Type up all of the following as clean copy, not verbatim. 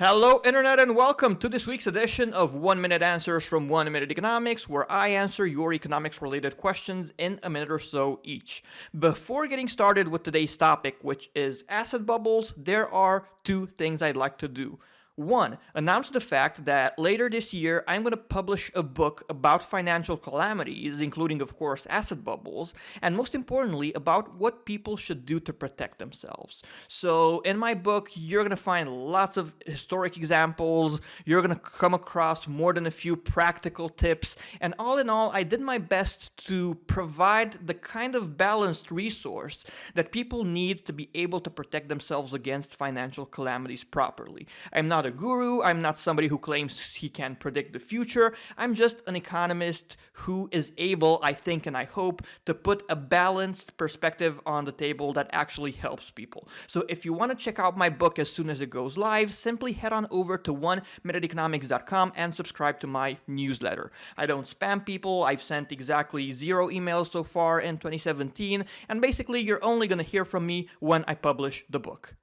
Hello, Internet, and welcome to this week's edition of 1 Minute Answers from 1 Minute Economics, where I answer your economics related questions in a minute or so each. Before getting started with today's topic, which is asset bubbles, there are two things I'd like to do. One, announce the fact that later this year I'm going to publish a book about financial calamities, including, of course, asset bubbles, and most importantly, about what people should do to protect themselves. So, in my book, you're going to find lots of historic examples, you're going to come across more than a few practical tips, and all in all, I did my best to provide the kind of balanced resource that people need to be able to protect themselves against financial calamities properly. I'm not a guru, I'm not somebody who claims he can predict the future. I'm just an economist who is able, I think and I hope, to put a balanced perspective on the table that actually helps people. So if you want to check out my book as soon as it goes live, simply head on over to 1minuteeconomics.com and subscribe to my newsletter. I don't spam people, I've sent exactly 0 emails so far in 2017, and basically you're only going to hear from me when I publish the book.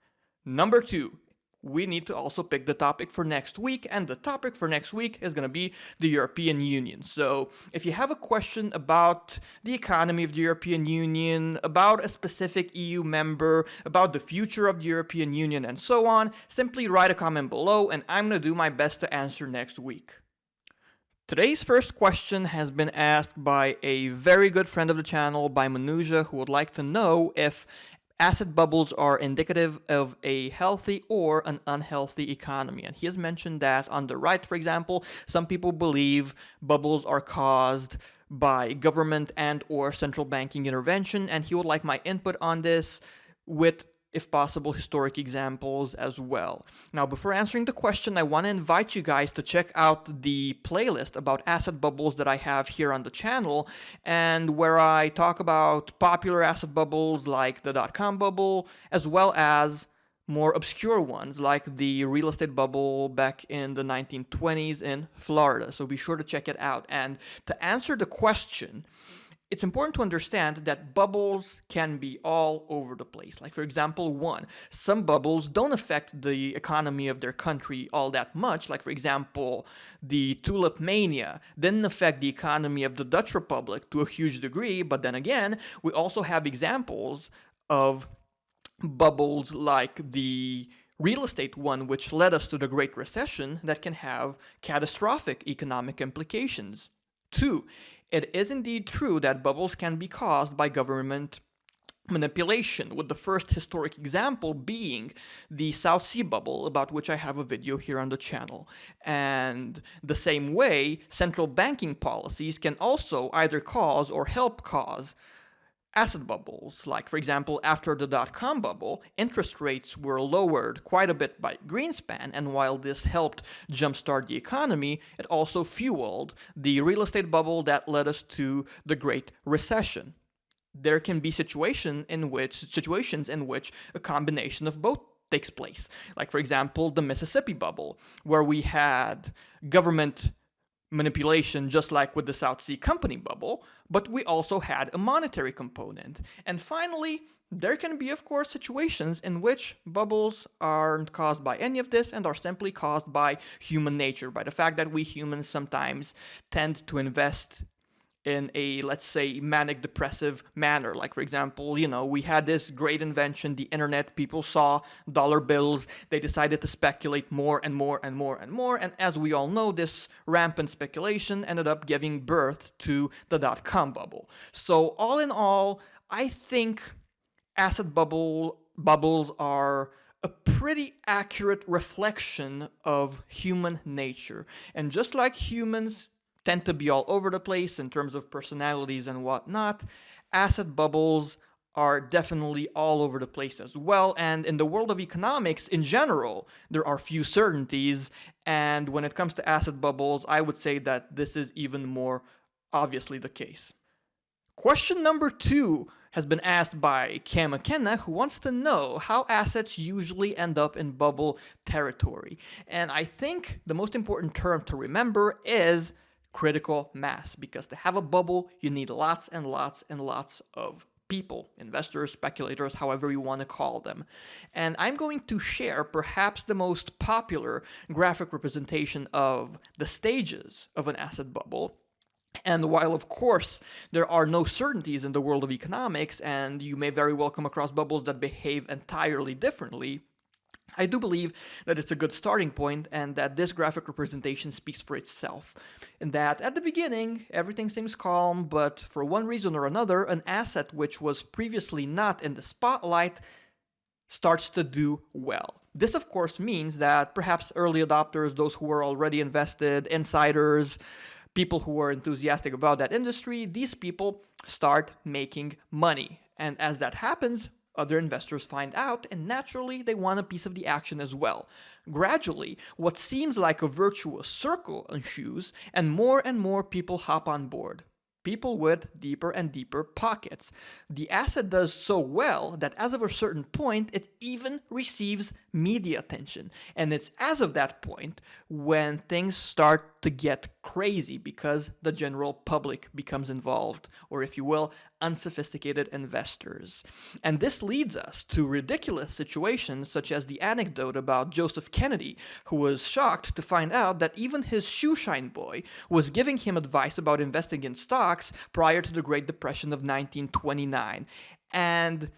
Number 2. We need to also pick the topic for next week, and the topic for next week is going to be the European Union. So if you have a question about the economy of the European Union, about a specific EU member, about the future of the European Union, and so on, simply write a comment below, and I'm going to do my best to answer next week. Today's first question has been asked by a very good friend of the channel, by Manuja, who would like to know if asset bubbles are indicative of a healthy or an unhealthy economy. And he has mentioned that on the right, for example, some people believe bubbles are caused by government and or central banking intervention, and he would like my input on this with, if possible, historic examples as well. Now, before answering the question, I want to invite you guys to check out the playlist about asset bubbles that I have here on the channel, and where I talk about popular asset bubbles like the dot-com bubble, as well as more obscure ones like the real estate bubble back in the 1920s in Florida. So be sure to check it out. And to answer the question, it's important to understand that bubbles can be all over the place. Like, for example, some bubbles don't affect the economy of their country all that much. Like, for example, the tulip mania didn't affect the economy of the Dutch Republic to a huge degree. But then again, we also have examples of bubbles like the real estate one, which led us to the Great Recession, that can have catastrophic economic implications. 2. It is indeed true that bubbles can be caused by government manipulation, with the first historic example being the South Sea bubble, about which I have a video here on the channel. And the same way, central banking policies can also either cause or help cause asset bubbles. Like, for example, after the dot-com bubble, interest rates were lowered quite a bit by Greenspan, and while this helped jumpstart the economy, it also fueled the real estate bubble that led us to the Great Recession. There can be situations in which a combination of both takes place. Like, for example, the Mississippi bubble, where we had government manipulation just like with the South Sea Company bubble, but we also had a monetary component. And finally, there can be, of course, situations in which bubbles aren't caused by any of this and are simply caused by human nature, by the fact that we humans sometimes tend to invest in a, let's say, manic depressive manner. Like, for example, we had this great invention, the internet. People saw dollar bills. They decided to speculate more and more and more and more. And as we all know, this rampant speculation ended up giving birth to the dot-com bubble. So all in all, I think asset bubbles are a pretty accurate reflection of human nature. And just like humans tend to be all over the place in terms of personalities and whatnot, asset bubbles are definitely all over the place as well. And in the world of economics in general, there are few certainties. And when it comes to asset bubbles, I would say that this is even more obviously the case. Question number 2 has been asked by Cam McKenna, who wants to know how assets usually end up in bubble territory. And I think the most important term to remember is critical mass, because to have a bubble, you need lots and lots and lots of people, investors, speculators, however you want to call them. And I'm going to share perhaps the most popular graphic representation of the stages of an asset bubble. And while, of course, there are no certainties in the world of economics, and you may very well come across bubbles that behave entirely differently, I do believe that it's a good starting point and that this graphic representation speaks for itself. In that at the beginning, everything seems calm, but for one reason or another, an asset which was previously not in the spotlight starts to do well. This, of course, means that perhaps early adopters, those who were already invested, insiders, people who were enthusiastic about that industry, these people start making money. And as that happens, other investors find out, and naturally, they want a piece of the action as well. Gradually, what seems like a virtuous circle ensues, and more people hop on board. People with deeper and deeper pockets. The asset does so well that as of a certain point, it even receives media attention. And it's as of that point when things start to get crazy because the general public becomes involved, or if you will, unsophisticated investors. And this leads us to ridiculous situations such as the anecdote about Joseph Kennedy, who was shocked to find out that even his shoeshine boy was giving him advice about investing in stocks prior to the Great Depression of 1929. And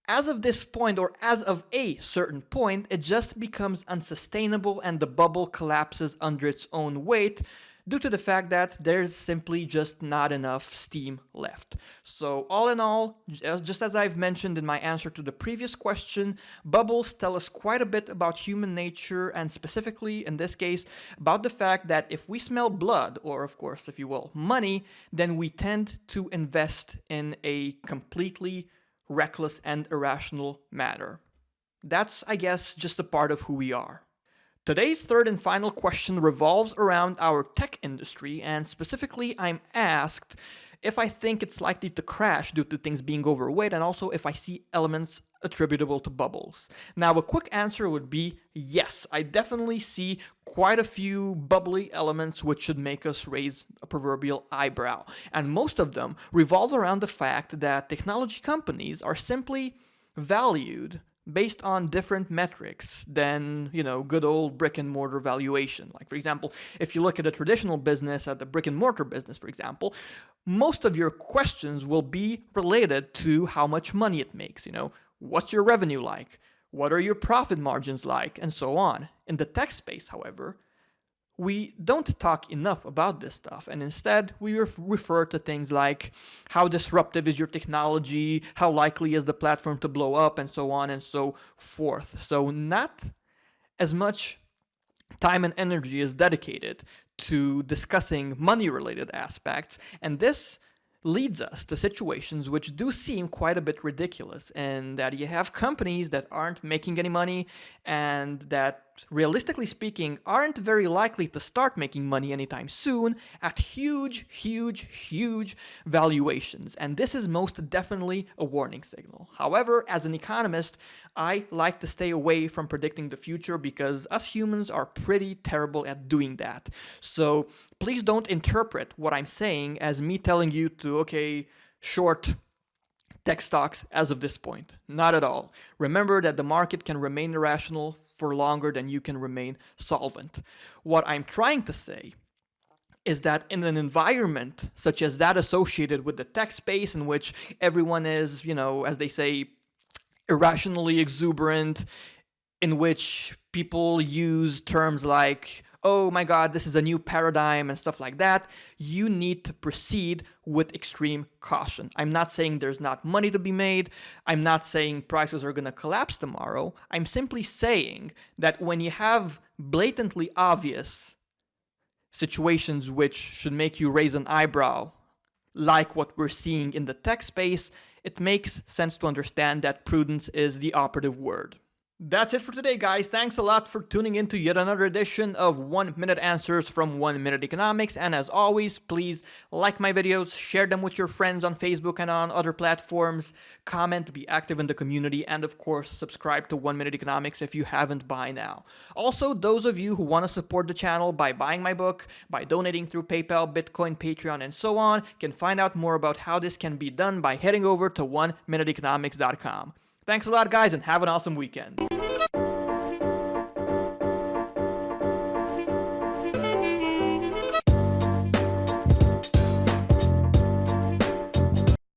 as of this point, or as of a certain point, it just becomes unsustainable and the bubble collapses under its own weight due to the fact that there's simply just not enough steam left. So all in all, just as I've mentioned in my answer to the previous question, bubbles tell us quite a bit about human nature, and specifically in this case about the fact that if we smell blood, or of course, if you will, money, then we tend to invest in a completely reckless and irrational manner. That's, I guess, just a part of who we are. Today's third and final question revolves around our tech industry, and specifically I'm asked if I think it's likely to crash due to things being overweight, and also if I see elements attributable to bubbles. Now, a quick answer would be yes. I definitely see quite a few bubbly elements which should make us raise a proverbial eyebrow, and most of them revolve around the fact that technology companies are simply valued based on different metrics than, good old brick and mortar valuation. Like, for example, if you look at a traditional business, at the brick and mortar business, for example, most of your questions will be related to how much money it makes. What's your revenue like? What are your profit margins like? And so on. In the tech space, however, we don't talk enough about this stuff, and instead we refer to things like how disruptive is your technology, how likely is the platform to blow up, and so on and so forth. So not as much time and energy is dedicated to discussing money-related aspects, and this leads us to situations which do seem quite a bit ridiculous, and that you have companies that aren't making any money and that, realistically speaking, aren't very likely to start making money anytime soon at huge valuations. And this is most definitely a warning signal. However, as an economist, I like to stay away from predicting the future because us humans are pretty terrible at doing that. So please don't interpret what I'm saying as me telling you to, short tech stocks as of this point. Not at all. Remember that the market can remain irrational for longer than you can remain solvent. What I'm trying to say is that in an environment such as that associated with the tech space, in which everyone is, as they say, irrationally exuberant, in which people use terms like, oh my God, this is a new paradigm and stuff like that, you need to proceed with extreme caution. I'm not saying there's not money to be made. I'm not saying prices are going to collapse tomorrow. I'm simply saying that when you have blatantly obvious situations which should make you raise an eyebrow, like what we're seeing in the tech space, it makes sense to understand that prudence is the operative word. That's it for today, guys. Thanks a lot for tuning in to yet another edition of 1 Minute Answers from 1 Minute Economics. And as always, please like my videos, share them with your friends on Facebook and on other platforms, comment, be active in the community, and of course, subscribe to 1 Minute Economics if you haven't by now. Also, those of you who want to support the channel by buying my book, by donating through PayPal, Bitcoin, Patreon, and so on, can find out more about how this can be done by heading over to 1minuteeconomics.com. Thanks a lot, guys, and have an awesome weekend.